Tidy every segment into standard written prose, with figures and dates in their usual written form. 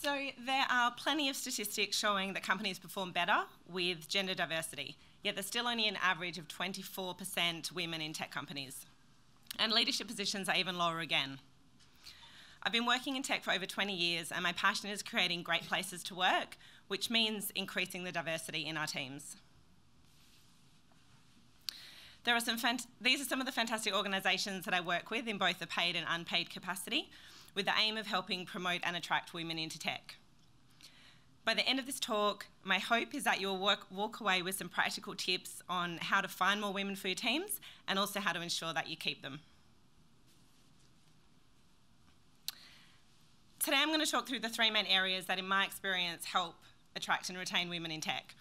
So there are plenty of statistics showing that companies perform better with gender diversity, yet there's still only an average of 24% women in tech companies. And leadership positions are even lower again. I've been working in tech for over 20 years, and my passion is creating great places to work, which means increasing the diversity in our teams. These are some of the fantastic organisations that I work with in both the paid and unpaid capacity, with the aim of helping promote and attract women into tech. By the end of this talk, my hope is that you'll walk away with some practical tips on how to find more women for your teams and also how to ensure that you keep them. Today I'm going to talk through the three main areas that in my experience help attract and retain women in tech.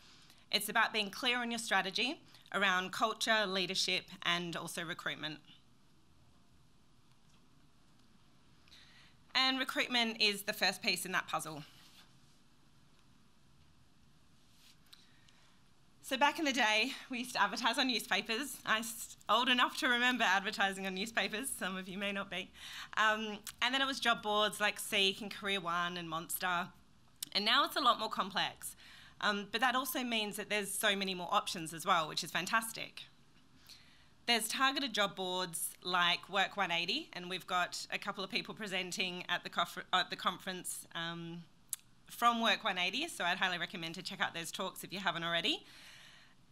It's about being clear on your strategy around culture, leadership, and also recruitment. And recruitment is the first piece in that puzzle. So back in the day, we used to advertise on newspapers. I'm old enough to remember advertising on newspapers, some of you may not be. And then it was job boards like Seek and Career One and Monster. And now it's a lot more complex. But that also means that there's so many more options as well, which is fantastic. There's targeted job boards like Work 180, and we've got a couple of people presenting at the conference from Work 180, so I'd highly recommend to check out those talks if you haven't already.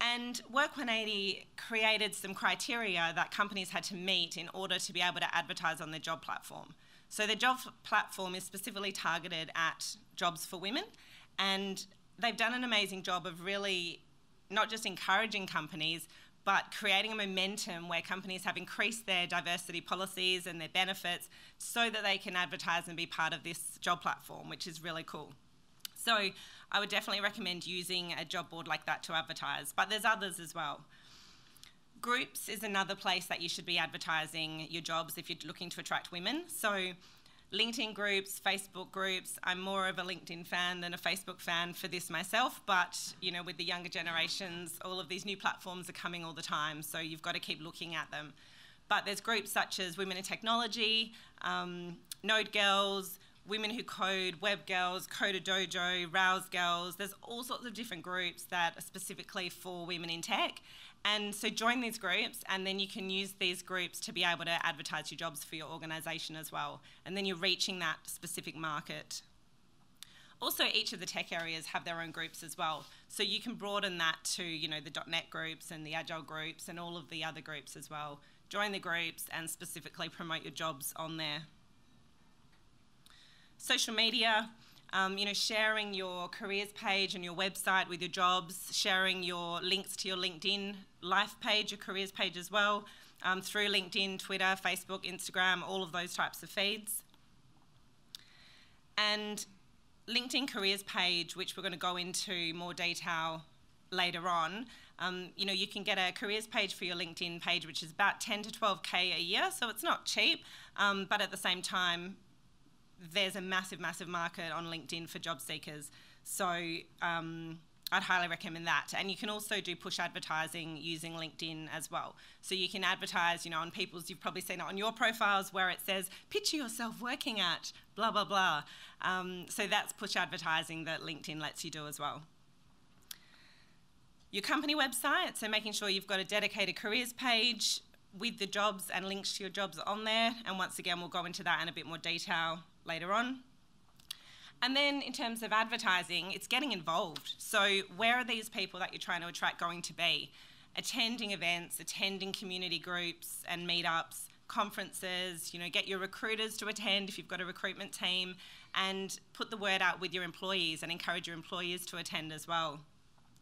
And Work 180 created some criteria that companies had to meet in order to be able to advertise on their job platform. So the job platform is specifically targeted at jobs for women, and they've done an amazing job of really not just encouraging companies, but creating a momentum where companies have increased their diversity policies and their benefits so that they can advertise and be part of this job platform, which is really cool. So I would definitely recommend using a job board like that to advertise, but there's others as well. Groups is another place that you should be advertising your jobs if you're looking to attract women. So LinkedIn groups, Facebook groups. I'm more of a LinkedIn fan than a Facebook fan for this myself, but you know, with the younger generations, all of these new platforms are coming all the time, so you've got to keep looking at them. But there's groups such as Women in Technology, Node Girls, Women Who Code, Web Girls, Coder Dojo, Rouse Girls. There's all sorts of different groups that are specifically for women in tech. And so join these groups, and then you can use these groups to be able to advertise your jobs for your organisation as well. And then you're reaching that specific market. Also, each of the tech areas have their own groups as well. So you can broaden that to, you know, the .NET groups and the Agile groups and all of the other groups as well. Join the groups and specifically promote your jobs on there. Social media, you know, sharing your careers page and your website with your jobs, sharing your links to your LinkedIn life page, your careers page as well, through LinkedIn, Twitter, Facebook, Instagram, all of those types of feeds. And LinkedIn careers page, which we're going to go into more detail later on, you know, you can get a careers page for your LinkedIn page, which is about 10 to 12K a year, so it's not cheap, but at the same time, there's a massive, massive market on LinkedIn for job seekers. So I'd highly recommend that. And you can also do push advertising using LinkedIn as well. So you can advertise, you know, on people's, you've probably seen it on your profiles where it says, picture yourself working at blah, blah, blah. So that's push advertising that LinkedIn lets you do as well. Your company website, so making sure you've got a dedicated careers page with the jobs and links to your jobs on there. And once again, we'll go into that in a bit more detail later on. And then in terms of advertising, it's getting involved. So where are these people that you're trying to attract going to be? Attending events, attending community groups and meetups, conferences, you know, get your recruiters to attend if you've got a recruitment team, and put the word out with your employees and encourage your employees to attend as well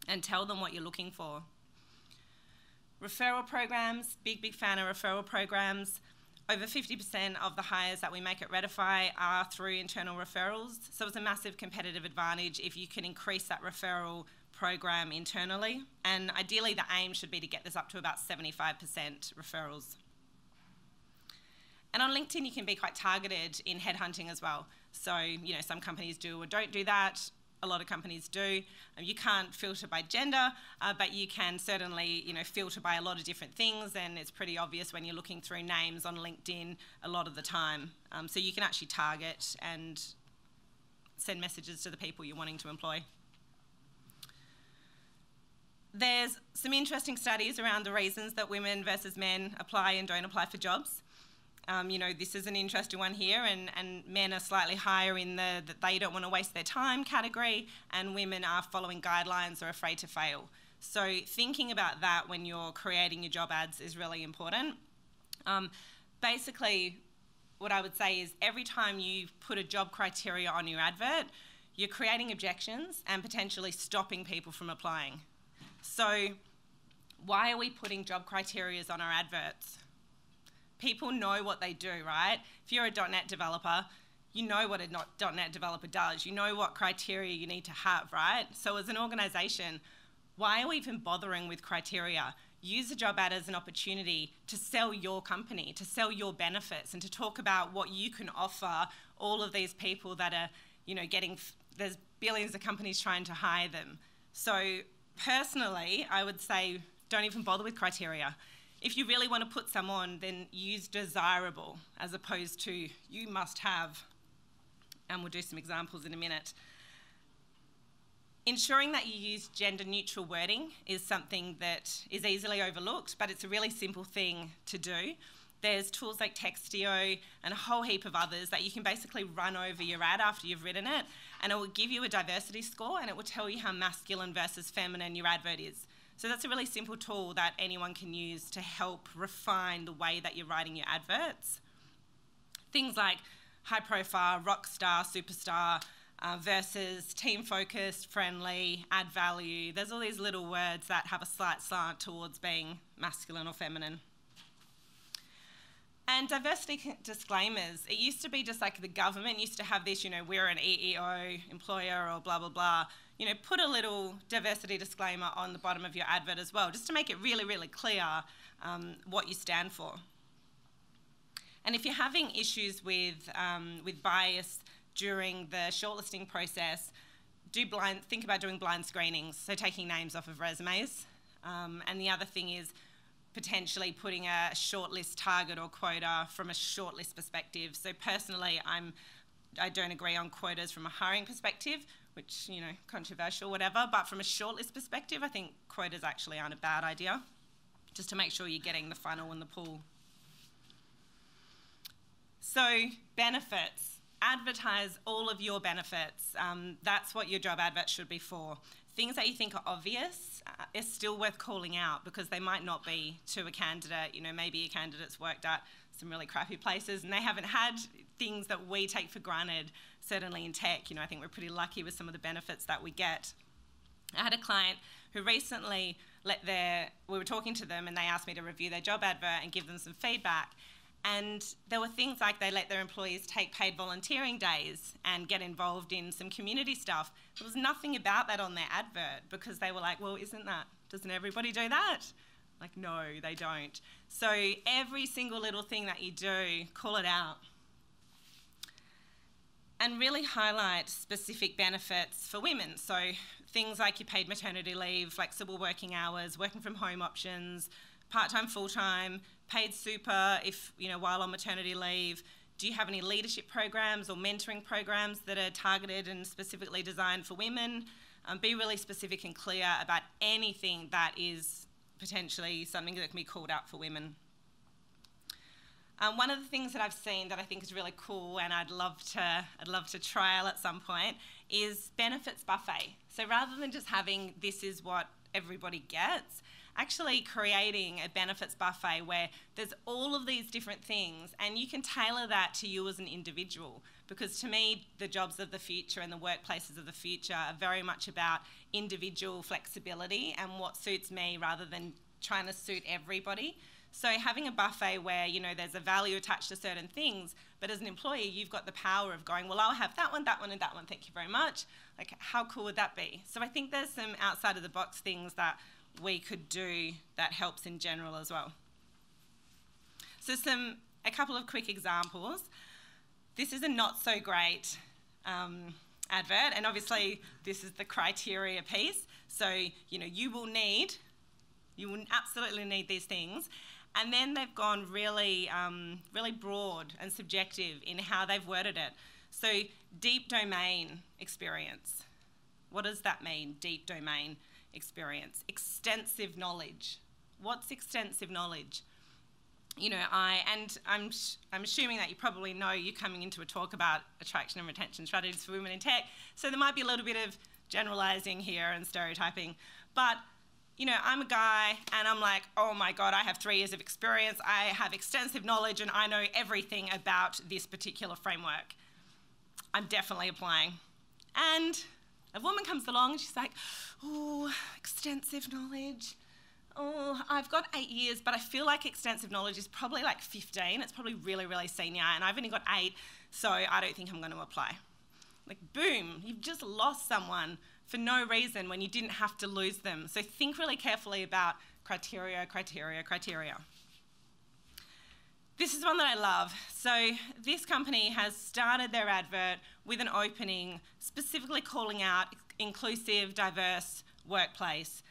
and tell them what you're looking for. Referral programs, big fan of referral programs. Over 50% of the hires that we make at Redify are through internal referrals. So it's a massive competitive advantage if you can increase that referral program internally. And ideally the aim should be to get this up to about 75% referrals. And on LinkedIn you can be quite targeted in headhunting as well. So, you know, some companies do or don't do that. A lot of companies do. You can't filter by gender, but you can certainly, you know, filter by a lot of different things, and it's pretty obvious when you're looking through names on LinkedIn a lot of the time. So you can actually target and send messages to the people you're wanting to employ. There's some interesting studies around the reasons that women versus men apply and don't apply for jobs. This is an interesting one here, and men are slightly higher in the that they don't want to waste their time category, and women are following guidelines or afraid to fail. So thinking about that when you're creating your job ads is really important. Basically, what I would say is every time you put a job criteria on your advert, you're creating objections and potentially stopping people from applying. So why are we putting job criteria on our adverts? People know what they do, right? If you're a .NET developer, you know what a .NET developer does. You know what criteria you need to have, right? So as an organisation, why are we even bothering with criteria? Use a job ad as an opportunity to sell your company, to sell your benefits, and to talk about what you can offer all of these people that are, there's billions of companies trying to hire them. So personally, I would say don't even bother with criteria. If you really want to put someone, then use desirable as opposed to you must have, and we'll do some examples in a minute. Ensuring that you use gender-neutral wording is something that is easily overlooked, but it's a really simple thing to do. There's tools like Textio and a whole heap of others that you can basically run over your ad after you've written it, and it will give you a diversity score, and it will tell you how masculine versus feminine your advert is. So that's a really simple tool that anyone can use to help refine the way that you're writing your adverts. Things like high profile, rock star, superstar, versus team-focused, friendly, add value. There's all these little words that have a slight slant towards being masculine or feminine. And diversity disclaimers, it used to be just like the government used to have this, we're an EEO employer or blah, blah, blah. Put a little diversity disclaimer on the bottom of your advert as well, just to make it really, really clear what you stand for. And if you're having issues with bias during the shortlisting process, think about doing blind screenings, so taking names off of resumes. And the other thing is potentially putting a shortlist target or quota from a shortlist perspective. So personally, I don't agree on quotas from a hiring perspective, which, controversial, whatever, but from a shortlist perspective, I think quotas actually aren't a bad idea, just to make sure you're getting the funnel and the pool. So benefits. Advertise all of your benefits. That's what your job advert should be for. Things that you think are obvious is still worth calling out because they might not be to a candidate. Maybe a candidate's worked at some really crappy places and they haven't had things that we take for granted, certainly in tech. I think we're pretty lucky with some of the benefits that we get. I had a client who recently we were talking to them and they asked me to review their job advert and give them some feedback. And there were things like they let their employees take paid volunteering days and get involved in some community stuff. There was nothing about that on their advert because they were like, well, doesn't everybody do that? Like, no, they don't. So every single little thing that you do, call it out. And really highlight specific benefits for women. So things like your paid maternity leave, flexible working hours, working from home options, part-time, full-time, paid super if, while on maternity leave. Do you have any leadership programs or mentoring programs that are targeted and specifically designed for women? Be really specific and clear about anything that is potentially something that can be called out for women. One of the things that I've seen that I think is really cool and I'd love to trial at some point is benefits buffet. So rather than just having this is what everybody gets, actually creating a benefits buffet where there's all of these different things and you can tailor that to you as an individual. Because to me, the jobs of the future and the workplaces of the future are very much about individual flexibility and what suits me rather than trying to suit everybody. So having a buffet where, there's a value attached to certain things, but as an employee, you've got the power of going, well, I'll have that one, and that one, thank you very much. Like, how cool would that be? So I think there's some outside of the box things that we could do that helps in general as well. So a couple of quick examples. This is a not so great advert, and obviously this is the criteria piece. So, you will absolutely need these things. And then they've gone really, really broad and subjective in how they've worded it. So deep domain experience. What does that mean, deep domain experience? Extensive knowledge. What's extensive knowledge? You know, I'm assuming that you probably know you're coming into a talk about attraction and retention strategies for women in tech, so there might be a little bit of generalizing here and stereotyping, but you know, I'm a guy and I'm like, oh my God, I have 3 years of experience, I have extensive knowledge and I know everything about this particular framework. I'm definitely applying. And a woman comes along and she's like, oh, extensive knowledge. Oh, I've got 8 years, but I feel like extensive knowledge is probably like 15. It's probably really, really senior, and I've only got 8, so I don't think I'm going to apply. Like, boom, you've just lost someone for no reason when you didn't have to lose them. So think really carefully about criteria, criteria, criteria. This is one that I love. So this company has started their advert with an opening specifically calling out inclusive, diverse workplace,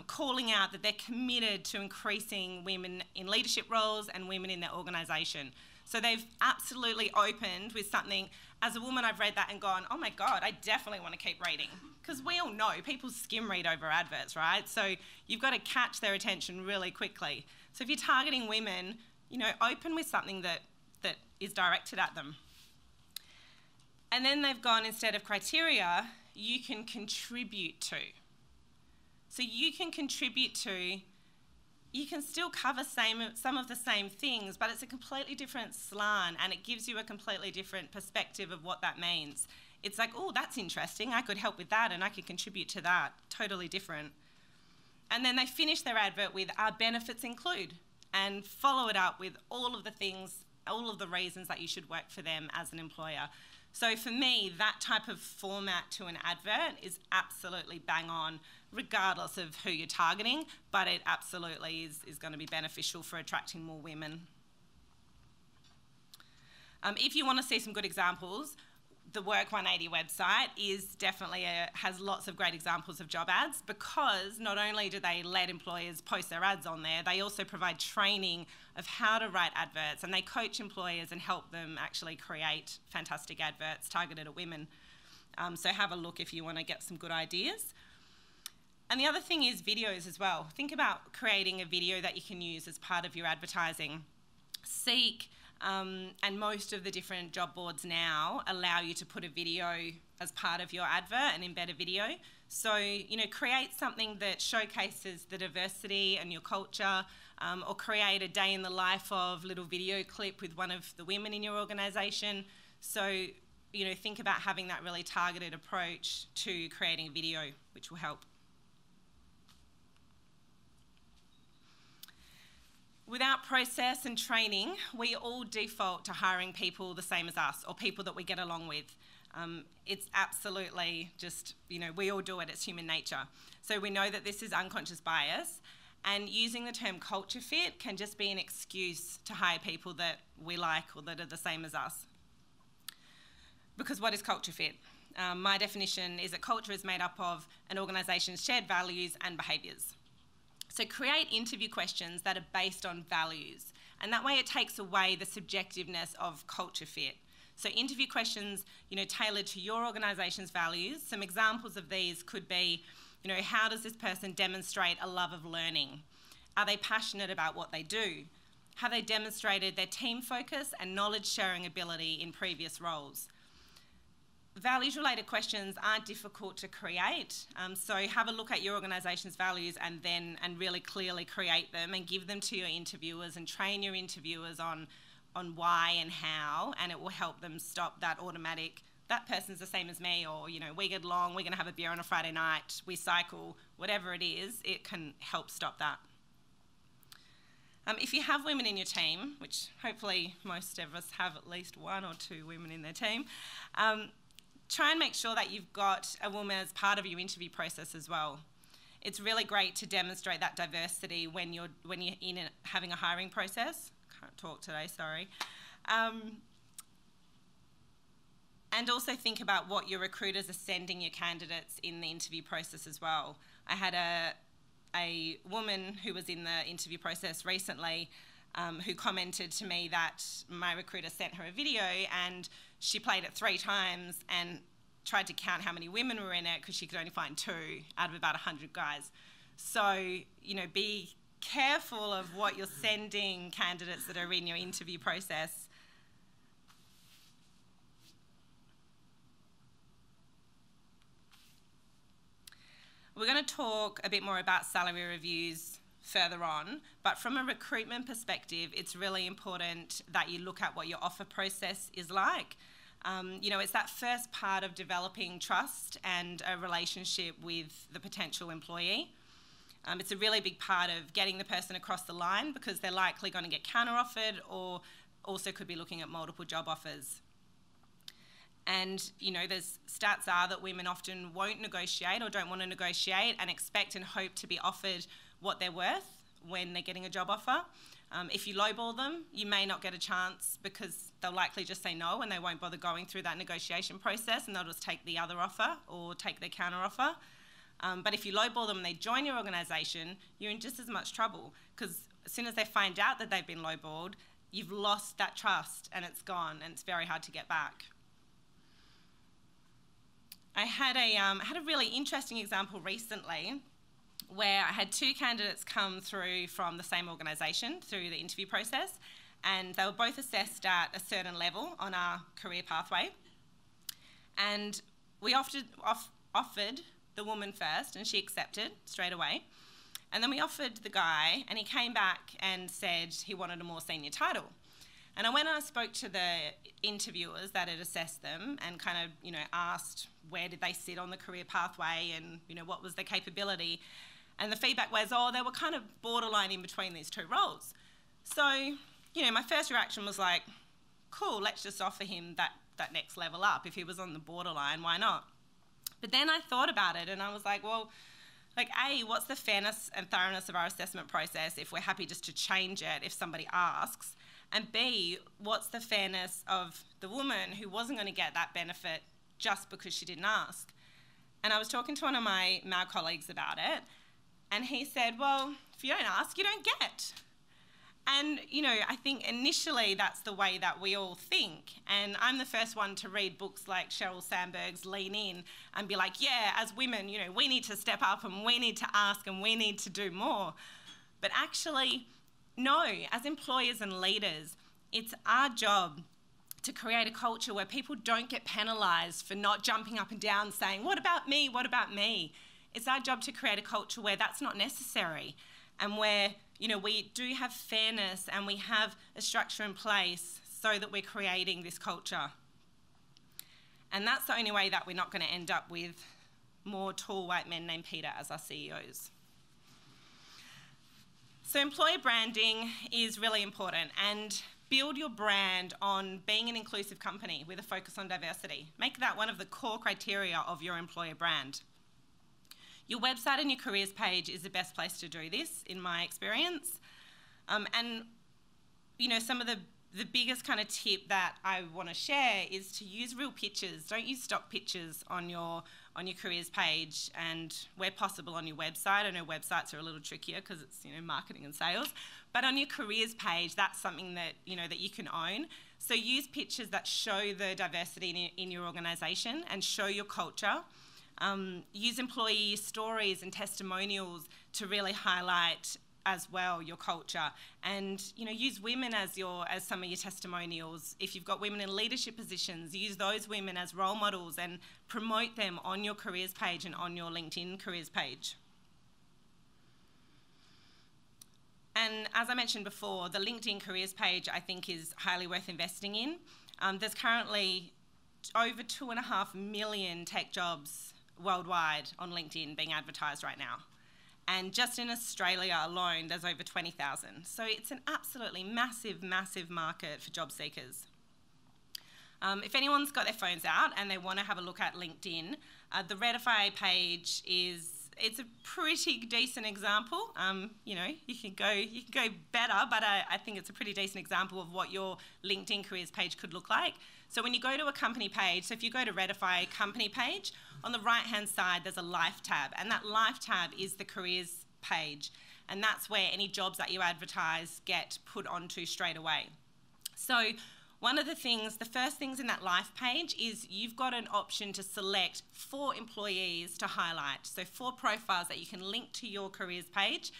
calling out that they're committed to increasing women in leadership roles and women in their organisation. So they've absolutely opened with something. As a woman, I've read that and gone, oh my God, I definitely want to keep reading. Because we all know people skim read over adverts, right? So you've got to catch their attention really quickly. So if you're targeting women, you know, open with something that is directed at them. And then they've gone, instead of criteria, you can contribute to. So you can contribute to, you can still cover some of the same things, but it's a completely different slant and it gives you a completely different perspective of what that means. It's like, oh, that's interesting, I could help with that and I could contribute to that. Totally different. And then they finish their advert with, our benefits include, and follow it up with all of the things, all of the reasons that you should work for them as an employer. So for me, that type of format to an advert is absolutely bang on, regardless of who you're targeting, but it absolutely is going to be beneficial for attracting more women. If you want to see some good examples, the Work 180 website has lots of great examples of job ads, because not only do they let employers post their ads on there, they also provide training of how to write adverts, and they coach employers and help them actually create fantastic adverts targeted at women. So have a look if you want to get some good ideas. And the other thing is videos as well. Think about creating a video that you can use as part of your advertising. Seek, and most of the different job boards now allow you to put a video as part of your advert and embed a video. So, you know, create something that showcases the diversity and your culture, or create a day in the life of little video clip with one of the women in your organisation. So, you know, think about having that really targeted approach to creating a video, which will help. Without process and training, we all default to hiring people the same as us, or people that we get along with. It's absolutely just, you know, we all do it, it's human nature. So we know that this is unconscious bias, and using the term culture fit can just be an excuse to hire people that we like or that are the same as us. Because what is culture fit? My definition is that culture is made up of an organisation's shared values and behaviours. So create interview questions that are based on values, and that way it takes away the subjectiveness of culture fit. So interview questions, you know, tailored to your organisation's values. Some examples of these could be, you know, how does this person demonstrate a love of learning? Are they passionate about what they do? Have they demonstrated their team focus and knowledge sharing ability in previous roles? Values-related questions aren't difficult to create, so have a look at your organisation's values and really clearly create them and give them to your interviewers and train your interviewers on why and how, and it will help them stop that automatic, that person's the same as me, or, you know, we get along, we're going to have a beer on a Friday night, we cycle, whatever it is, it can help stop that. If you have women in your team, which hopefully most of us have at least 1 or 2 women in their team, try and make sure that you've got a woman as part of your interview process as well. It's really great to demonstrate that diversity when you're having a hiring process. Can't talk today, sorry. And also think about what your recruiters are sending your candidates in the interview process as well. I had a woman who was in the interview process recently who commented to me that my recruiter sent her a video, and she played it 3 times and tried to count how many women were in it because she could only find 2 out of about 100 guys. So, you know, be careful of what you're sending candidates that are in your interview process. We're going to talk a bit more about salary reviews further on, but from a recruitment perspective, it's really important that you look at what your offer process is like. You know, it's that first part of developing trust and a relationship with the potential employee. It's a really big part of getting the person across the line because they're likely going to get counter-offered or also could be looking at multiple job offers. And, you know, there's stats are that women often won't negotiate or don't want to negotiate and expect and hope to be offered what they're worth when they're getting a job offer. If you lowball them, you may not get a chance because they'll likely just say no and they won't bother going through that negotiation process and they'll just take the other offer or take their counter offer. But if you lowball them and they join your organisation, you're in just as much trouble because as soon as they find out that they've been lowballed, you've lost that trust and it's gone and it's very hard to get back. I had a really interesting example recently where I had 2 candidates come through from the same organisation through the interview process, and they were both assessed at a certain level on our career pathway. And we offered the woman first, and she accepted straight away. And then we offered the guy, and he came back and said he wanted a more senior title. And I went and I spoke to the interviewers that had assessed them and kind of, you know, asked where did they sit on the career pathway and, you know, what was their capability. And the feedback was, oh, they were kind of borderline in between these 2 roles. So, you know, my first reaction was like, cool, let's just offer him that next level up. If he was on the borderline, why not? But then I thought about it and I was like, well, like, A, what's the fairness and thoroughness of our assessment process if we're happy just to change it if somebody asks? And B, what's the fairness of the woman who wasn't going to get that benefit just because she didn't ask? And I was talking to one of my male colleagues about it, and he said, well, if you don't ask, you don't get. And, you know, I think initially that's the way that we all think. And I'm the first one to read books like Sheryl Sandberg's Lean In and be like, yeah, as women, you know, we need to step up and we need to ask and we need to do more. But actually, no, as employers and leaders, it's our job to create a culture where people don't get penalised for not jumping up and down saying, what about me, what about me? It's our job to create a culture where that's not necessary and where, you know, we do have fairness and we have a structure in place so that we're creating this culture. And that's the only way that we're not going to end up with more tall white men named Peter as our CEOs. So employer branding is really important, and build your brand on being an inclusive company with a focus on diversity. Make that one of the core criteria of your employer brand. Your website and your careers page is the best place to do this, in my experience. And, you know, some of the biggest kind of tip that I want to share is to use real pictures. Don't use stock pictures on your careers page, and where possible on your website. I know websites are a little trickier because it's, you know, marketing and sales, but on your careers page, that's something that, you know, that you can own. So use pictures that show the diversity in your organisation and show your culture. Use employee stories and testimonials to really highlight as well your culture, and, you know, use women as some of your testimonials. If you've got women in leadership positions, use those women as role models and promote them on your careers page and on your LinkedIn careers page. And as I mentioned before, the LinkedIn careers page I think is highly worth investing in. There's currently over 2.5 million tech jobs worldwide on LinkedIn being advertised right now. And just in Australia alone, there's over 20,000. So it's an absolutely massive, massive market for job seekers. If anyone's got their phones out and they want to have a look at LinkedIn, the Redify page it's a pretty decent example. You know, you can go better, but I think it's a pretty decent example of what your LinkedIn careers page could look like. So when you go to a company page, so if you go to Redify company page, on the right-hand side, there's a Life tab, and that Life tab is the careers page, and that's where any jobs that you advertise get put onto straight away. So One of the things, the first things in that life page is you've got an option to select 4 employees to highlight. So 4 profiles that you can link to your careers page.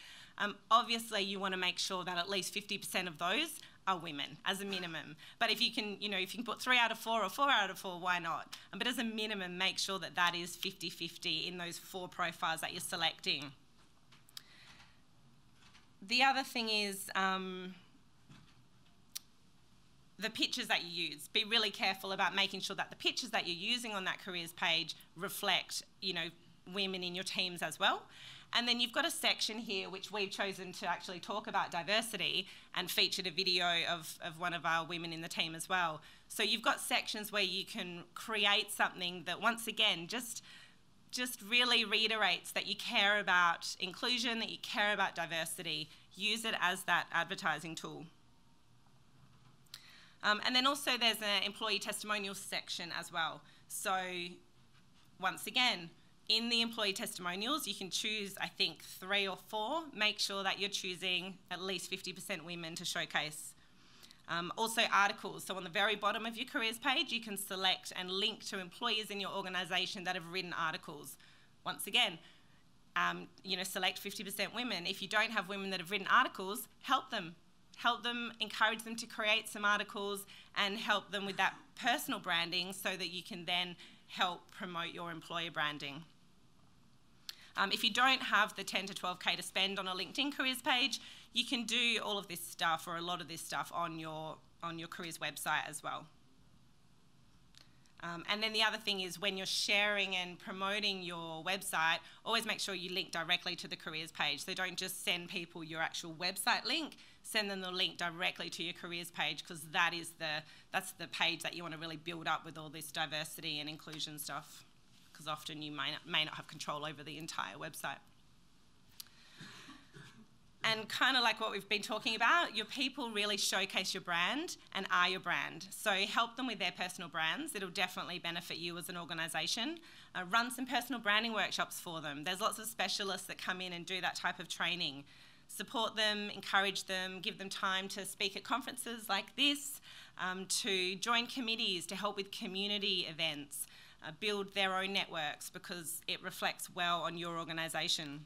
Obviously, you want to make sure that at least 50% of those are women as a minimum. But if you can, if you can put 3 out of 4 or 4 out of 4, why not? But as a minimum, make sure that that is 50-50 in those 4 profiles that you're selecting. The other thing is the pictures that you use. Be really careful about making sure that the pictures that you're using on that careers page reflect, women in your teams as well. And then you've got a section here which we've chosen to actually talk about diversity and featured a video of one of our women in the team as well. So you've got sections where you can create something that, once again, just really reiterates that you care about inclusion, that you care about diversity. Use it as that advertising tool. And then also there's an employee testimonials section as well. So once again, in the employee testimonials, you can choose, I think, 3 or 4. Make sure that you're choosing at least 50% women to showcase. Also articles. So on the very bottom of your careers page, you can select and link to employees in your organisation that have written articles. Once again, select 50% women. If you don't have women that have written articles, help them. Help them, encourage them to create some articles and help them with that personal branding so that you can then help promote your employer branding. If you don't have the 10 to 12K to spend on a LinkedIn careers page, you can do all of this stuff or a lot of this stuff on your careers website as well. And then the other thing is when you're sharing and promoting your website, always make sure you link directly to the careers page. So don't just send people your actual website link, send them the link directly to your careers page, because that's the page that you want to really build up with all this diversity and inclusion stuff, because often you may not have control over the entire website. And kind of like what we've been talking about, your people really showcase your brand and are your brand. So help them with their personal brands. It'll definitely benefit you as an organisation. Run some personal branding workshops for them. There's lots of specialists that come in and do that type of training. Support them, encourage them, give them time to speak at conferences like this, to join committees, to help with community events, build their own networks because it reflects well on your organisation.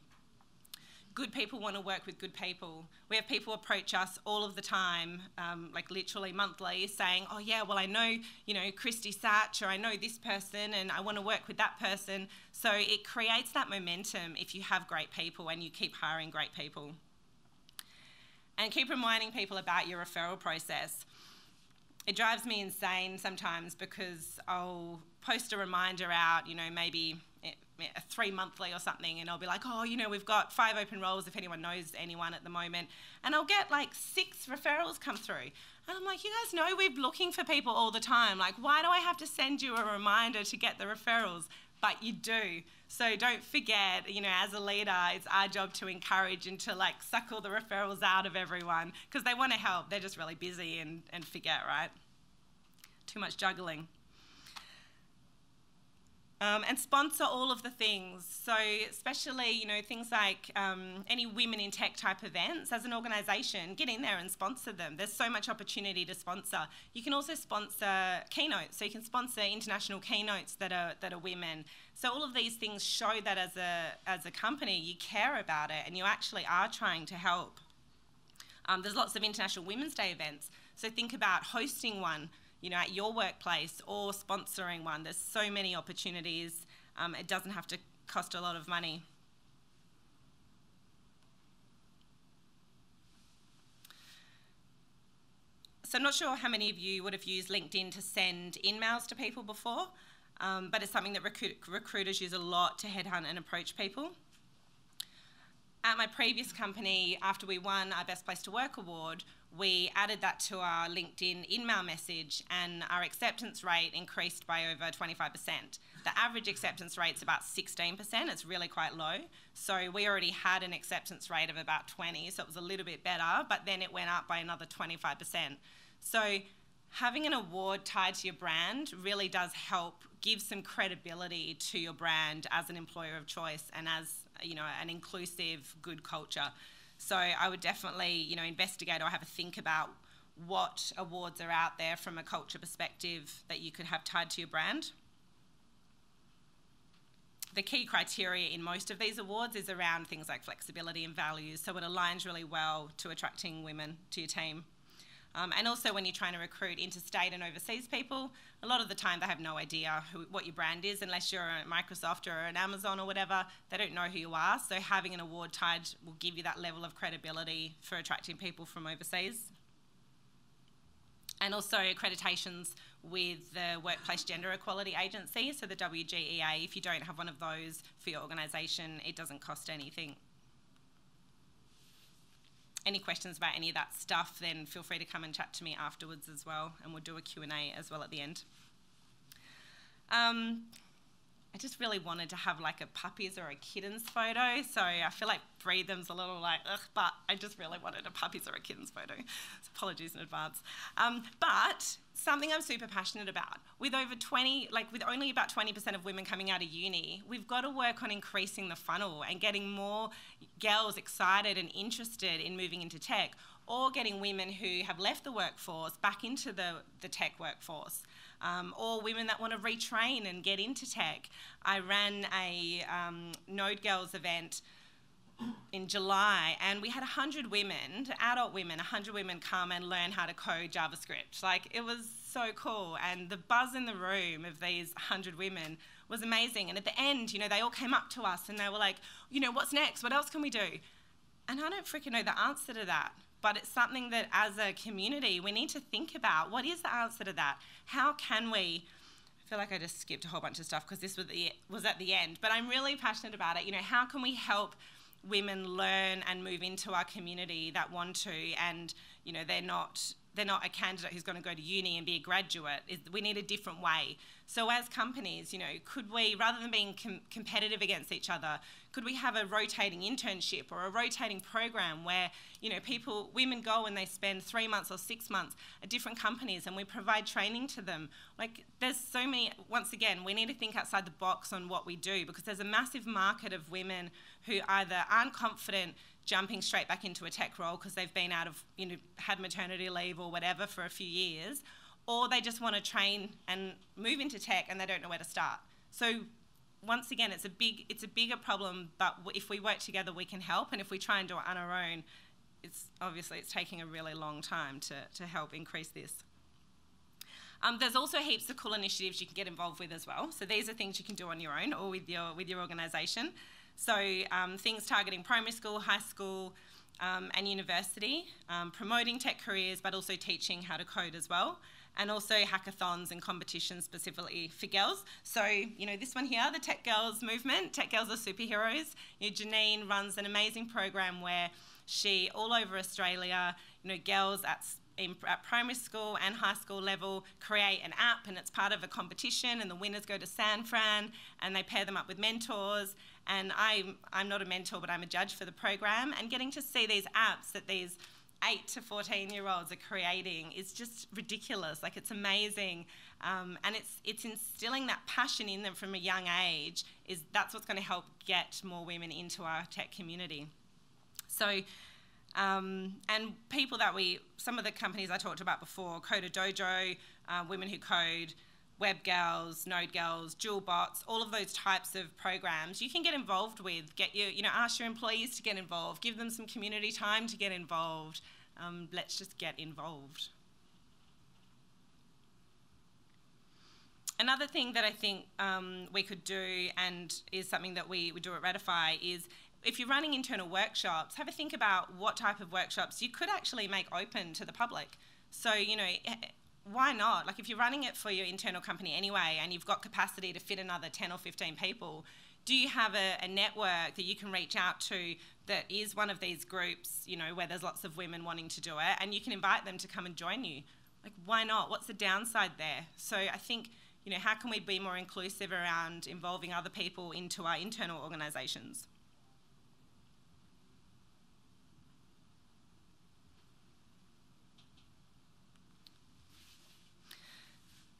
Good people want to work with good people. We have people approach us all of the time, like literally monthly, saying, oh yeah, well I know, Christy Satch, or I know this person and I want to work with that person. So it creates that momentum if you have great people and you keep hiring great people. And keep reminding people about your referral process. It drives me insane sometimes because I'll post a reminder out, maybe 3 monthly or something, and I'll be like, oh, we've got 5 open roles if anyone knows anyone at the moment. And I'll get like 6 referrals come through. And I'm like, you guys know we're looking for people all the time. Like, why do I have to send you a reminder to get the referrals? But you do. So don't forget, as a leader, it's our job to encourage and to like suck all the referrals out of everyone because they want to help. They're just really busy and forget, right? Too much juggling. And sponsor all of the things. So especially, things like any women in tech type events, as an organisation, get in there and sponsor them. There's so much opportunity to sponsor. You can also sponsor keynotes. So you can sponsor international keynotes that are women. So all of these things show that as a company, you care about it and you actually are trying to help. There's lots of International Women's Day events. So think about hosting one, at your workplace or sponsoring one. There's so many opportunities. It doesn't have to cost a lot of money. So I'm not sure how many of you would have used LinkedIn to send emails to people before, but it's something that recruiters use a lot to headhunt and approach people. At my previous company, after we won our Best Place to Work award, we added that to our LinkedIn email message and our acceptance rate increased by over 25%. The average acceptance rate's about 16%, it's really quite low. So we already had an acceptance rate of about 20, so it was a little bit better, but then it went up by another 25%. So having an award tied to your brand really does help give some credibility to your brand as an employer of choice and as an inclusive, good culture. So I would definitely, investigate or have a think about what awards are out there from a culture perspective that you could have tied to your brand. The key criteria in most of these awards is around things like flexibility and values, so it aligns really well to attracting women to your team. And also when you're trying to recruit interstate and overseas people, a lot of the time they have no idea what your brand is unless you're a Microsoft or an Amazon or whatever. They don't know who you are, so having an award tied will give you that level of credibility for attracting people from overseas. And also accreditations with the Workplace Gender Equality Agency, so the WGEA. If you don't have one of those for your organisation, it doesn't cost anything. Any questions about any of that stuff, then feel free to come and chat to me afterwards as well, and we'll do a Q&A as well at the end. I just really wanted to have like a puppies or a kittens photo, so I feel like Breathem's a little like, ugh, but I just really wanted a puppies or a kittens photo, so apologies in advance. But something I'm super passionate about, with only about 20% of women coming out of uni, we've got to work on increasing the funnel and getting more girls excited and interested in moving into tech, or getting women who have left the workforce back into the tech workforce. Or women that want to retrain and get into tech. I ran a Node Girls event in July, and we had 100 women, adult women, 100 women come and learn how to code JavaScript. Like, it was so cool, and the buzz in the room of these 100 women was amazing. And at the end, you know, they all came up to us and they were like, you know, what's next? What else can we do? And I don't freaking know the answer to that. But it's something that as a community, we need to think about. What is the answer to that? How can we, I feel like I just skipped a whole bunch of stuff because this was at the end, but I'm really passionate about it. You know, how can we help women learn and move into our community that want to, and, you know, they're not a candidate who's going to go to uni and be a graduate. We need a different way. So as companies, you know, could we, rather than being competitive against each other, could we have a rotating internship or a rotating program where, you know, women go and they spend 3 months or 6 months at different companies and we provide training to them? Like, there's so many, once again, we need to think outside the box on what we do, because there's a massive market of women who either aren't confident jumping straight back into a tech role because they've been out of, you know, had maternity leave or whatever for a few years, or they just want to train and move into tech and they don't know where to start. So once again, it's a bigger problem, but if we work together, we can help. And if we try and do it on our own, it's taking a really long time to help increase this. There's also heaps of cool initiatives you can get involved with as well. So these are things you can do on your own or with your organisation. So things targeting primary school, high school, and university, promoting tech careers, but also teaching how to code as well. And also hackathons and competitions specifically for girls. So, you know, this one here, the Tech Girls movement, Tech Girls are superheroes. You know, Janine runs an amazing program where she, all over Australia, you know, girls at primary school and high school level create an app, and it's part of a competition, and the winners go to San Fran and they pair them up with mentors. And I'm not a mentor, but I'm a judge for the program, and getting to see these apps that these 8 to 14-year-olds are creating is just ridiculous. Like, it's amazing, and it's instilling that passion in them from a young age. That's what's going to help get more women into our tech community. So, and people that some of the companies I talked about before, Coder Dojo, Women Who Code, Web Girls, Node Girls, Dual Bots, all of those types of programs you can get involved with. Ask your employees to get involved, give them some community time to get involved. Let's just get involved. Another thing that I think we could do, and is something that we do at Ratify, is if you're running internal workshops, have a think about what type of workshops you could actually make open to the public. So, you know, why not? Like, if you're running it for your internal company anyway and you've got capacity to fit another 10 or 15 people, do you have a network that you can reach out to that is one of these groups, you know, where there's lots of women wanting to do it, and you can invite them to come and join you? Like, why not? What's the downside there? So I think, you know, how can we be more inclusive around involving other people into our internal organisations?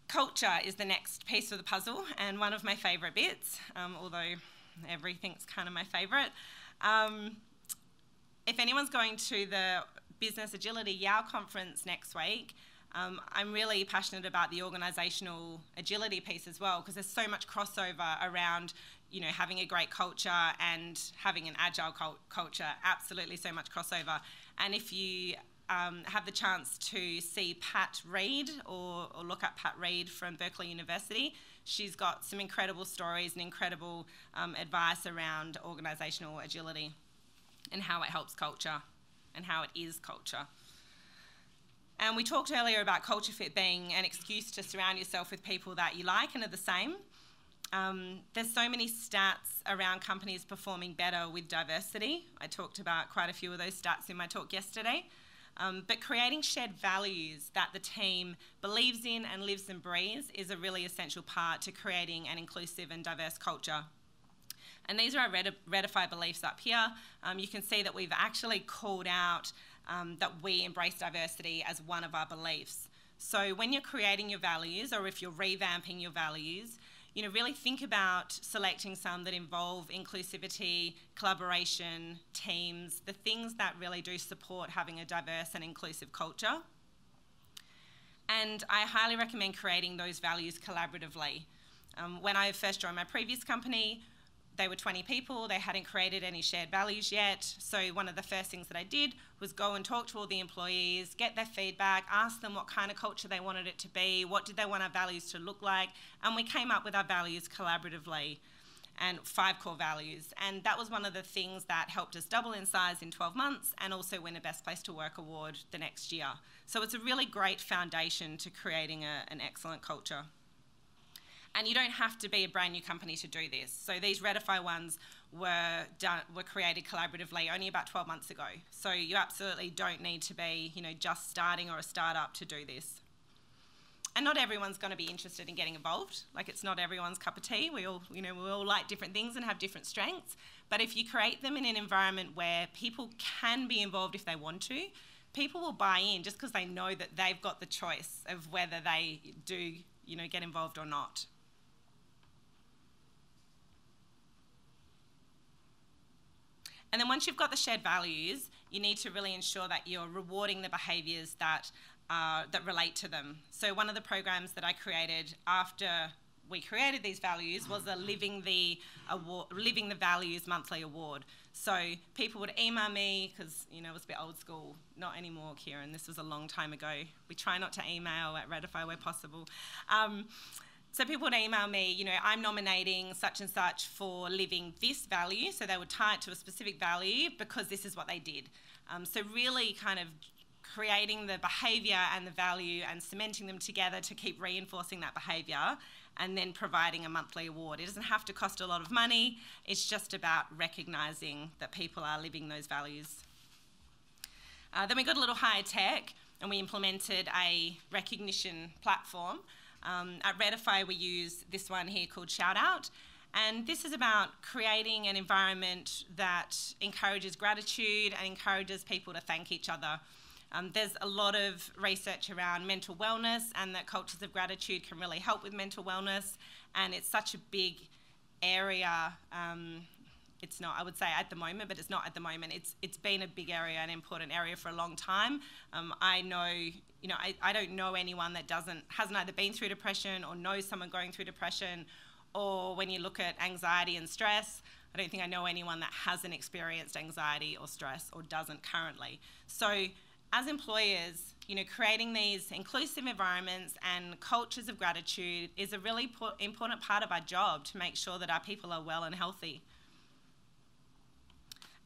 Culture is the next piece of the puzzle, and one of my favourite bits, although everything's kind of my favourite. If anyone's going to Business Agility Yao conference next week, I'm really passionate about the organisational agility piece as well, because there's so much crossover around, you know, having a great culture and having an agile culture. Absolutely, so much crossover. And if you have the chance to see Pat Reed or look up Pat Reed from Berkeley University, she's got some incredible stories and incredible advice around organisational agility and how it helps culture and how it is culture. And we talked earlier about culture fit being an excuse to surround yourself with people that you like and are the same. There's so many stats around companies performing better with diversity. I talked about quite a few of those stats in my talk yesterday. But creating shared values that the team believes in and lives and breathes is a really essential part to creating an inclusive and diverse culture. And these are our Redify beliefs up here. You can see that we've actually called out that we embrace diversity as one of our beliefs. So when you're creating your values, or if you're revamping your values, you know, really think about selecting some that involve inclusivity, collaboration, teams, the things that really do support having a diverse and inclusive culture. And I highly recommend creating those values collaboratively. When I first joined my previous company, they were 20 people, they hadn't created any shared values yet, so one of the first things that I did was go and talk to all the employees, get their feedback, ask them what kind of culture they wanted it to be, what did they want our values to look like, and we came up with our values collaboratively, and 5 core values. And that was one of the things that helped us double in size in 12 months and also win a Best Place to Work award the next year. So it's a really great foundation to creating an excellent culture. And you don't have to be a brand new company to do this. So these Redify ones were created collaboratively only about 12 months ago. So you absolutely don't need to be, you know, just starting or a startup to do this. And not everyone's going to be interested in getting involved. Like, it's not everyone's cup of tea. We all like different things and have different strengths. But if you create them in an environment where people can be involved if they want to, people will buy in just because they know that they've got the choice of whether they do, you know, get involved or not. And then once you've got the shared values, you need to really ensure that you're rewarding the behaviours that relate to them. So one of the programs that I created after we created these values was a Living the Values monthly award. So people would email me, because, you know, it was a bit old school. Not anymore, Kieran. This was a long time ago. We try not to email at Redify where possible. So people would email me, you know, I'm nominating such and such for living this value. So they would tie it to a specific value because this is what they did. So really kind of creating the behaviour and the value and cementing them together to keep reinforcing that behaviour, and then providing a monthly award. It doesn't have to cost a lot of money. It's just about recognising that people are living those values. Then we got a little higher tech and we implemented a recognition platform. At Redify, we use this one here called Shout Out, and this is about creating an environment that encourages gratitude and encourages people to thank each other. There's a lot of research around mental wellness and that cultures of gratitude can really help with mental wellness, and it's such a big area. It's not, I would say, at the moment, but it's not at the moment. It's been a big area, an important area for a long time. I know, you know, I don't know anyone that hasn't either been through depression or knows someone going through depression, or when you look at anxiety and stress, I don't think I know anyone that hasn't experienced anxiety or stress or doesn't currently. So as employers, you know, creating these inclusive environments and cultures of gratitude is a really important part of our job to make sure that our people are well and healthy.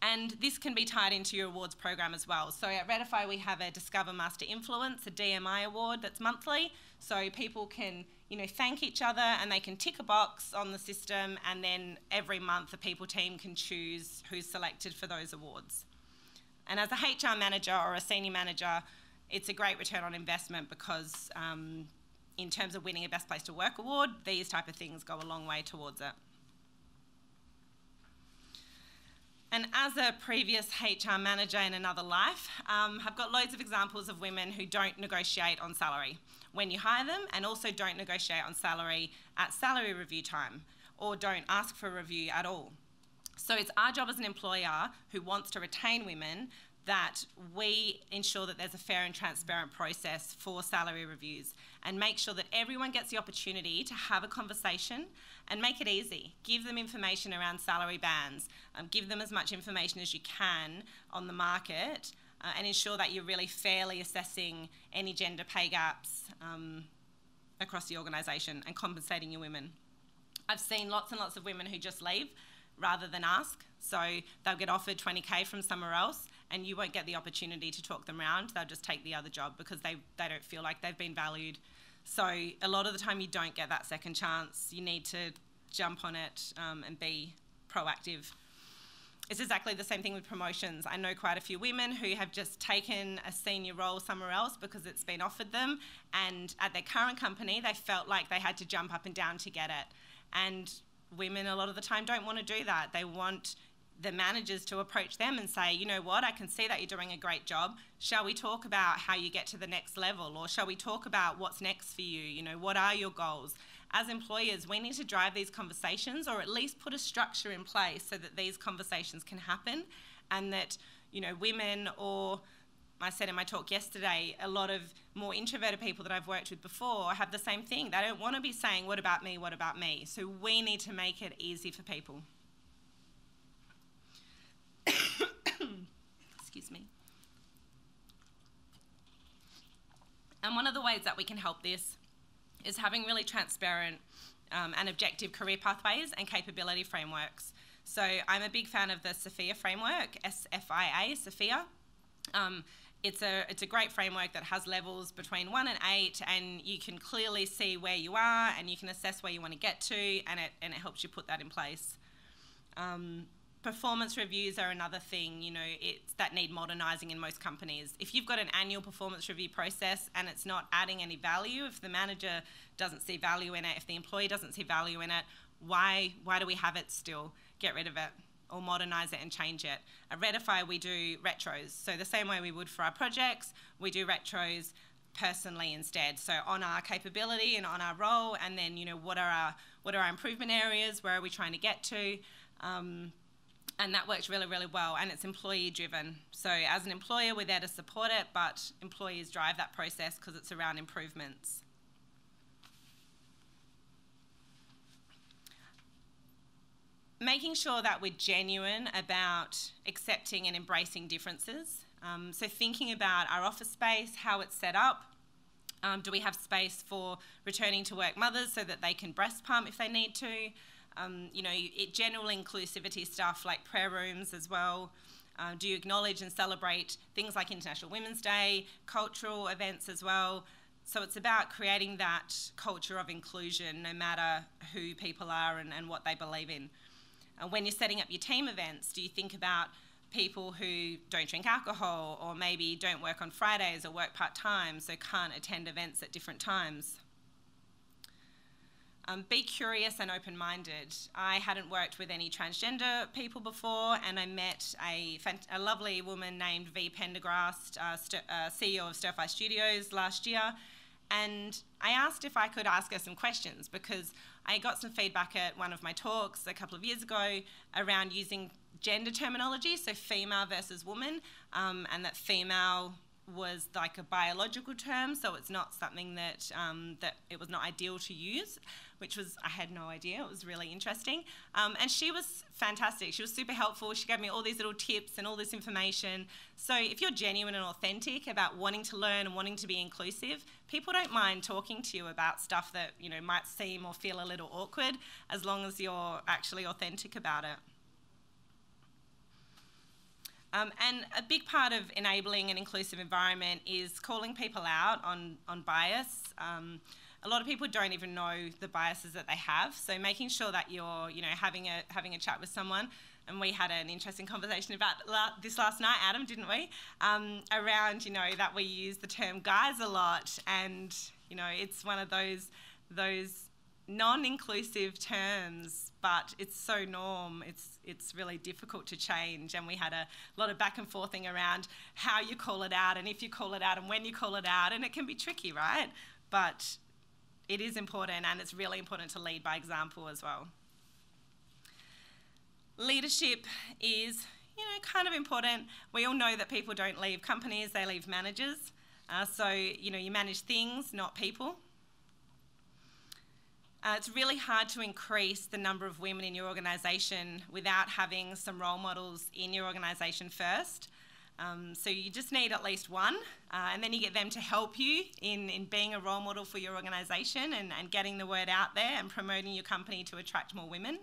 And this can be tied into your awards program as well. So at Redify, we have a Discover Master Influence, a DMI award that's monthly. So people can, you know, thank each other and they can tick a box on the system, and then every month the people team can choose who's selected for those awards. And as a HR manager or a senior manager, it's a great return on investment because in terms of winning a Best Place to Work award, these type of things go a long way towards it. And as a previous HR manager in another life, I've got loads of examples of women who don't negotiate on salary when you hire them, and also don't negotiate on salary at salary review time, or don't ask for a review at all. So it's our job as an employer who wants to retain women that we ensure that there's a fair and transparent process for salary reviews and make sure that everyone gets the opportunity to have a conversation and make it easy. Give them information around salary bands, give them as much information as you can on the market, and ensure that you're really fairly assessing any gender pay gaps across the organisation and compensating your women. I've seen lots and lots of women who just leave rather than ask. So they'll get offered 20K from somewhere else and you won't get the opportunity to talk them around. They'll just take the other job because they don't feel like they've been valued. So a lot of the time you don't get that second chance. You need to jump on it and be proactive. It's exactly the same thing with promotions. I know quite a few women who have just taken a senior role somewhere else because it's been offered them, and at their current company they felt like they had to jump up and down to get it. And women a lot of the time don't want to do that. They want the managers to approach them and say, you know what, I can see that you're doing a great job. Shall we talk about how you get to the next level? Or shall we talk about what's next for you? You know, what are your goals? As employers, we need to drive these conversations, or at least put a structure in place so that these conversations can happen, and that, you know, women, or I said in my talk yesterday, a lot of more introverted people that I've worked with before have the same thing. They don't want to be saying, what about me, what about me? So we need to make it easy for people. Excuse me. And one of the ways that we can help this is having really transparent and objective career pathways and capability frameworks. So I'm a big fan of the SOFIA framework, SFIA, SOFIA. It's a great framework that has levels between 1 and 8, and you can clearly see where you are and you can assess where you want to get to, and it helps you put that in place. Performance reviews are another thing, you know, that need modernising in most companies. If you've got an annual performance review process and it's not adding any value, if the manager doesn't see value in it, if the employee doesn't see value in it, why do we have it still? Get rid of it or modernise it and change it. At Redify, we do retros. So the same way we would for our projects, we do retros personally instead. So on our capability and on our role, and then, you know, what are our improvement areas? Where are we trying to get to? And that works really, really well, and it's employee driven. So as an employer, we're there to support it, but employees drive that process because it's around improvements. Making sure that we're genuine about accepting and embracing differences. So thinking about our office space, how it's set up. Do we have space for returning to work mothers so that they can breast pump if they need to? You know, general inclusivity stuff like prayer rooms as well. Do you acknowledge and celebrate things like International Women's Day, cultural events as well? So it's about creating that culture of inclusion no matter who people are and what they believe in. When you're setting up your team events, do you think about people who don't drink alcohol, or maybe don't work on Fridays or work part-time, so can't attend events at different times? Be curious and open-minded. I hadn't worked with any transgender people before, and I met a lovely woman named V. Pendergrast, CEO of Stir-Fry Studios last year, and I asked if I could ask her some questions because I got some feedback at one of my talks a couple of years ago around using gender terminology, so female versus woman, and that female was like a biological term, so it's not something that it was not ideal to use, which was, I had no idea. It was really interesting. And she was fantastic. She was super helpful. She gave me all these little tips and all this information. So if you're genuine and authentic about wanting to learn and wanting to be inclusive, people don't mind talking to you about stuff that, you know, might seem or feel a little awkward, as long as you're actually authentic about it. And a big part of enabling an inclusive environment is calling people out on bias. A lot of people don't even know the biases that they have, so making sure that you're, you know, having a chat with someone. And we had an interesting conversation about this last night, Adam, didn't we? Around, you know, that we use the term guys a lot, and, you know, it's one of those non-inclusive terms, but it's so norm. It's really difficult to change, and we had a lot of back and forthing around how you call it out and if you call it out and when you call it out, and it can be tricky, right? But it is important, and it's really important to lead by example as well. Leadership is, kind of important. We all know that people don't leave companies, they leave managers. So, you manage things, not people. It's really hard to increase the number of women in your organisation without having some role models in your organisation first. So you just need at least one, and then you get them to help you in being a role model for your organisation and getting the word out there and promoting your company to attract more women.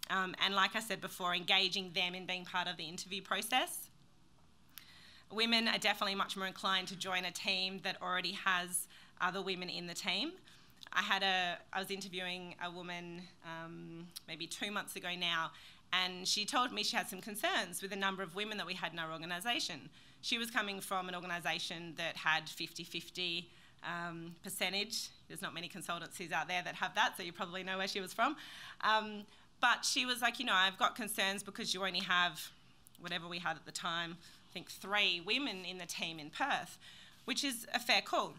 And like I said before, engaging them in being part of the interview process. Women are definitely much more inclined to join a team that already has other women in the team. I was interviewing a woman maybe 2 months ago now, and she told me she had some concerns with the number of women that we had in our organisation. She was coming from an organisation that had 50-50 percentage. There's not many consultancies out there that have that, so you probably know where she was from. But she was like, I've got concerns because you only have, whatever we had at the time, I think 3 women in the team in Perth, which is a fair call.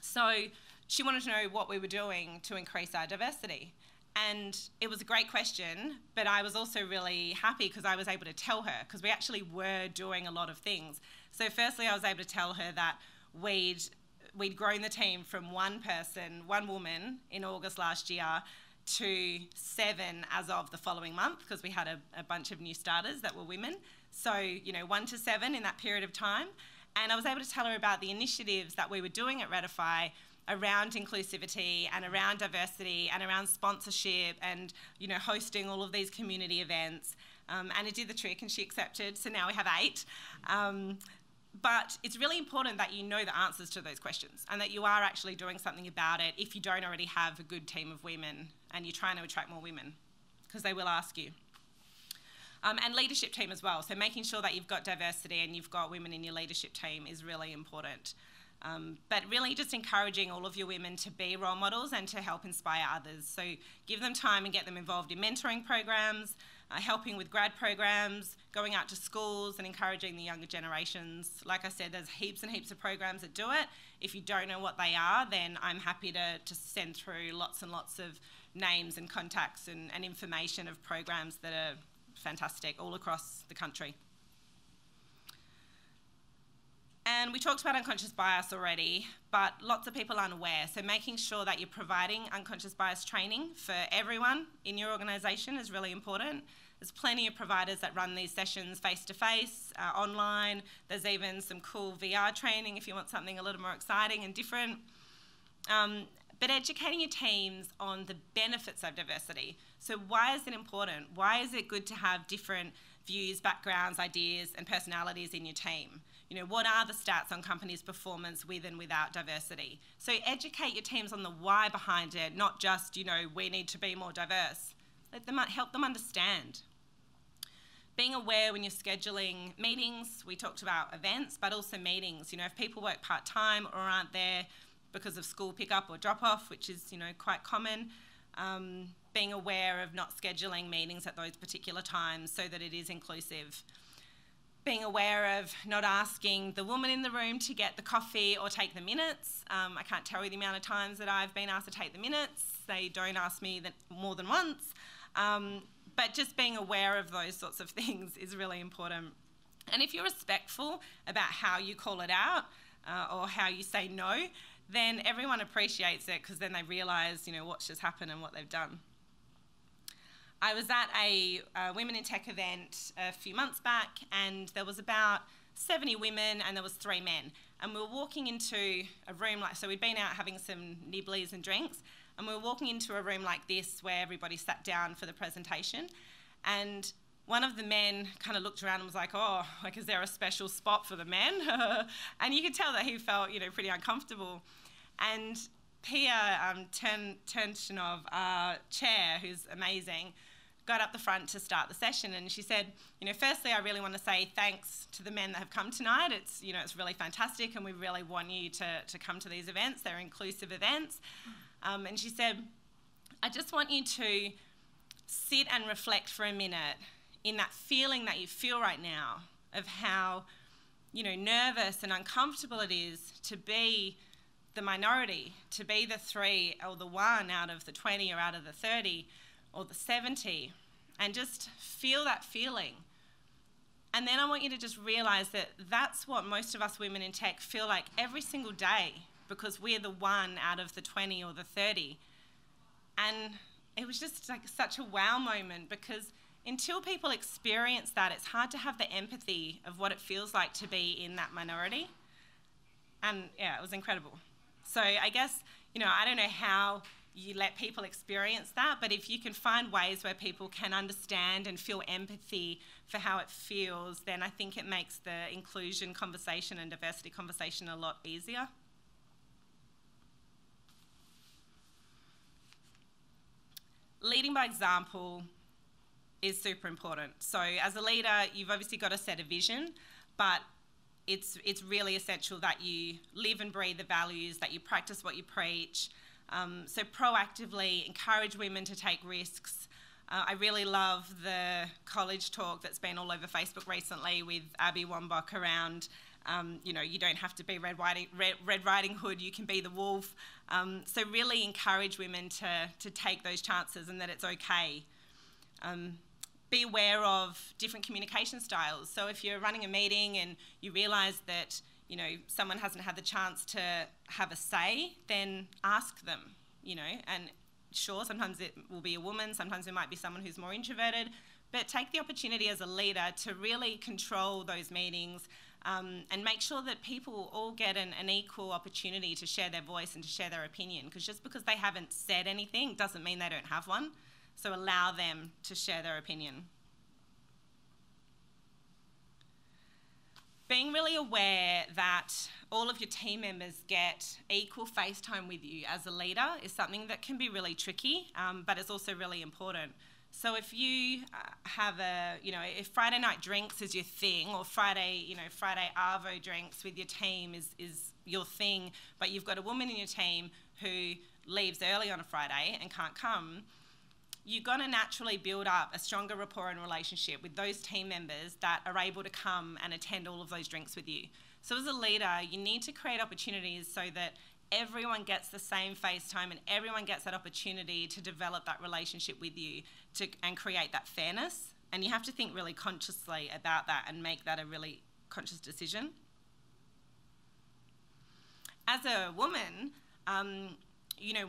So she wanted to know what we were doing to increase our diversity. And it was a great question, but I was also really happy because I was able to tell her, because we actually were doing a lot of things. So firstly, I was able to tell her that we'd grown the team from 1 person, 1 woman in August last year to 7 as of the following month, because we had a bunch of new starters that were women. So, 1 to 7 in that period of time. And I was able to tell her about the initiatives that we were doing at Ratify around inclusivity and around diversity and around sponsorship and, hosting all of these community events. And it did the trick and she accepted, so now we have 8. But it's really important that you know the answers to those questions and that you are actually doing something about it if you don't already have a good team of women and you're trying to attract more women, because they will ask you. And leadership team as well. So making sure that you've got diversity and you've got women in your leadership team is really important. But really just encouraging all of your women to be role models and to help inspire others. So give them time and get them involved in mentoring programs, helping with grad programs, going out to schools and encouraging the younger generations. Like I said, there's heaps and heaps of programs that do it. If you don't know what they are, then I'm happy to send through lots and lots of names and contacts and information of programs that are fantastic all across the country. And we talked about unconscious bias already, but lots of people aren't aware. So making sure that you're providing unconscious bias training for everyone in your organisation is really important. There's plenty of providers that run these sessions face-to-face, online. There's even some cool VR training if you want something a little more exciting and different. But educating your teams on the benefits of diversity. So why is it important? Why is it good to have different views, backgrounds, ideas, and personalities in your team? What are the stats on companies' performance with and without diversity? So educate your teams on the why behind it, not just, we need to be more diverse. Help them understand. Being aware when you're scheduling meetings, we talked about events, but also meetings. If people work part-time or aren't there because of school pickup or drop-off, which is, quite common, being aware of not scheduling meetings at those particular times so that it is inclusive. Being aware of not asking the woman in the room to get the coffee or take the minutes. I can't tell you the amount of times that I've been asked to take the minutes. They don't ask me that more than once. But just being aware of those sorts of things is really important. And if you're respectful about how you call it out or how you say no, then everyone appreciates it because then they realise, what's just happened and what they've done. I was at a Women in Tech event a few months back, and there was about 70 women and there was 3 men. And we were walking into a room so we'd been out having some nibblies and drinks, and we were walking into a room like this where everybody sat down for the presentation. And one of the men kind of looked around and was like, is there a special spot for the men? And you could tell that he felt, pretty uncomfortable. And Pia Tenshinov, our chair, who's amazing, got up the front to start the session, and she said, firstly, I really want to say thanks to the men that have come tonight. It's, it's really fantastic, and we really want you to come to these events. They're inclusive events. And she said, I just want you to sit and reflect for a minute in that feeling that you feel right now of how, nervous and uncomfortable it is to be the minority, to be the 3 or the 1 out of the 20 or out of the 30 or the 70, and just feel that feeling. And then I want you to just realise that that's what most of us women in tech feel like every single day, because we're the 1 out of the 20 or the 30. And it was just like such a wow moment, because until people experience that, it's hard to have the empathy of what it feels like to be in that minority. And yeah, it was incredible. So I guess, I don't know how you let people experience that, but if you can find ways where people can understand and feel empathy for how it feels, then I think it makes the inclusion conversation and diversity conversation a lot easier. Leading by example is super important. So as a leader, you've obviously got to set a vision, but it's really essential that you live and breathe the values, that you practice what you preach. So proactively encourage women to take risks. I really love the college talk that's been all over Facebook recently with Abby Wambach around, you don't have to be Red Riding Hood, you can be the wolf. So really encourage women to take those chances, and that it's okay. Be aware of different communication styles. So if you're running a meeting and you realise that someone hasn't had the chance to have a say, then ask them, and sure, sometimes it will be a woman, sometimes it might be someone who's more introverted, but take the opportunity as a leader to really control those meetings, and make sure that people all get an equal opportunity to share their voice and to share their opinion, because just because they haven't said anything doesn't mean they don't have one. So allow them to share their opinion. Being really aware that all of your team members get equal face time with you as a leader is something that can be really tricky, but it's also really important. So if you have if Friday night drinks is your thing, or Friday Arvo drinks with your team is your thing, but you've got a woman in your team who leaves early on a Friday and can't come, you're going to naturally build up a stronger rapport and relationship with those team members that are able to come and attend all of those drinks with you. So as a leader, you need to create opportunities so that everyone gets the same face time and everyone gets that opportunity to develop that relationship with you and create that fairness. And you have to think really consciously about that and make that a really conscious decision. As a woman,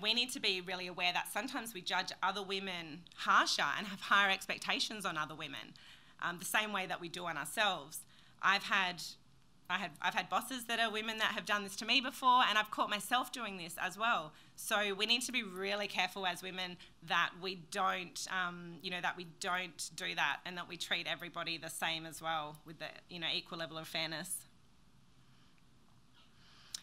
we need to be really aware that sometimes we judge other women harsher and have higher expectations on other women, the same way that we do on ourselves. I've had bosses that are women that have done this to me before, and I've caught myself doing this as well. So we need to be really careful as women that we don't, do that, and that we treat everybody the same as well, with the equal level of fairness.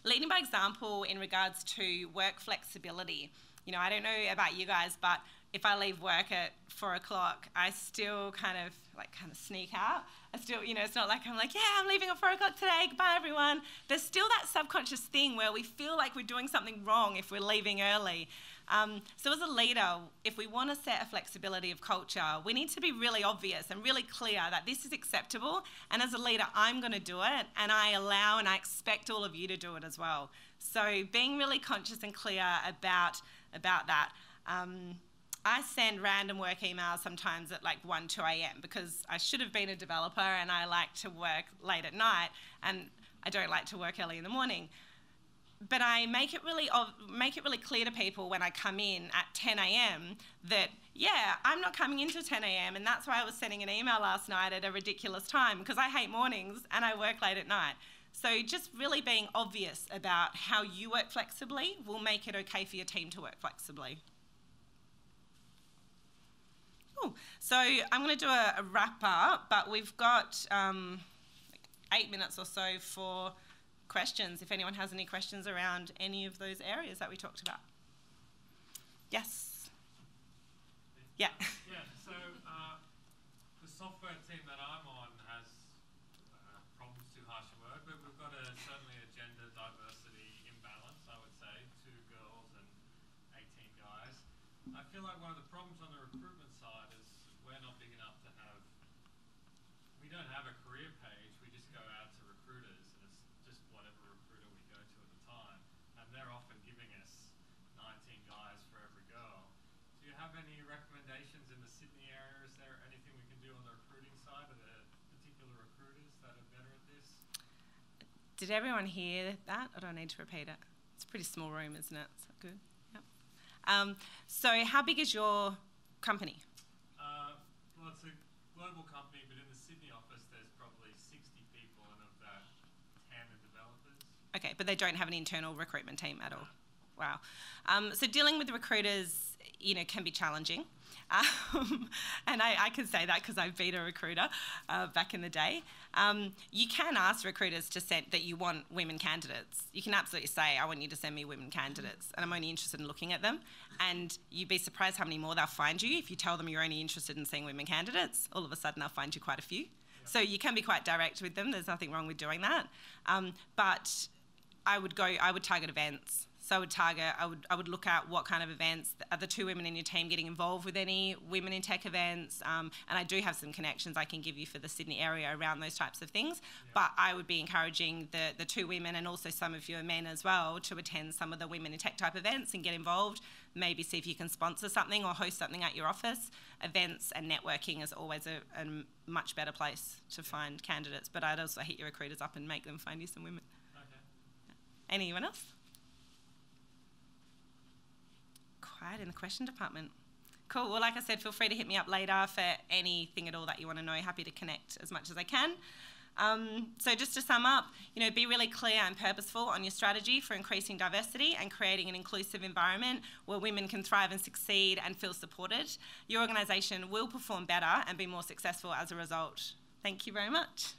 Leading by example in regards to work flexibility. I don't know about you guys, but if I leave work at 4 o'clock, I still kind of sneak out. I still, it's not like I'm like, yeah, I'm leaving at 4 o'clock today, goodbye everyone. There's still that subconscious thing where we feel like we're doing something wrong if we're leaving early. So as a leader, if we want to set a flexibility of culture, we need to be really obvious and really clear that this is acceptable, and as a leader, I'm going to do it, and I allow and I expect all of you to do it as well. So being really conscious and clear about that. I send random work emails sometimes at like 1, 2 a.m. because I should have been a developer and I like to work late at night, and I don't like to work early in the morning. But I make it really clear to people when I come in at 10 a.m. that, yeah, I'm not coming into 10 a.m. and that's why I was sending an email last night at a ridiculous time, because I hate mornings and I work late at night. So just really being obvious about how you work flexibly will make it okay for your team to work flexibly. Cool. So I'm going to do a wrap up, but we've got 8 minutes or so for questions, if anyone has any questions around any of those areas that we talked about. Yes? Yeah. Yeah, so the software team that I'm on has problems too harsh work, but we've got certainly a gender diversity imbalance, I would say, 2 girls and 18 guys. I feel like one of the problems on the recruitment side is we're not big enough to have, we don't have a career page, we just go out to recruiters, and it's just whatever recruiter we go to at the time, and they're often giving us 19 guys for every girl. Do you have any recommendations in the Sydney area? Is there anything we can do on the recruiting side? Are there particular recruiters that are better at this? Did everyone hear that? I don't need to repeat it. It's a pretty small room, isn't it? Is that good? Yep. So how big is your company? Well, it's a global company, but in the Sydney office, there's probably 60 people, and of that, 10 are developers. Okay, but they don't have an internal recruitment team at all. Wow. So dealing with recruiters, can be challenging. And I can say that because I've been a recruiter back in the day. You can ask recruiters to send that you want women candidates. You can absolutely say, I want you to send me women candidates, and I'm only interested in looking at them. And you'd be surprised how many more they'll find you if you tell them you're only interested in seeing women candidates. All of a sudden, they'll find you quite a few. Yeah. So you can be quite direct with them. There's nothing wrong with doing that. But I would target events. So I would look at what kind of events, are the two women in your team getting involved with any women in tech events? And I do have some connections I can give you for the Sydney area around those types of things. Yeah. But I would be encouraging the two women and also some of your men as well to attend some of the women in tech type events and get involved. Maybe see if you can sponsor something or host something at your office. Events and networking is always a much better place to find candidates. But I'd also hit your recruiters up and make them find you some women. Okay. Anyone else? Quiet in the question department. Cool. Well, like I said, feel free to hit me up later for anything at all that you want to know. Happy to connect as much as I can. So just to sum up, be really clear and purposeful on your strategy for increasing diversity and creating an inclusive environment where women can thrive and succeed and feel supported. Your organisation will perform better and be more successful as a result. Thank you very much.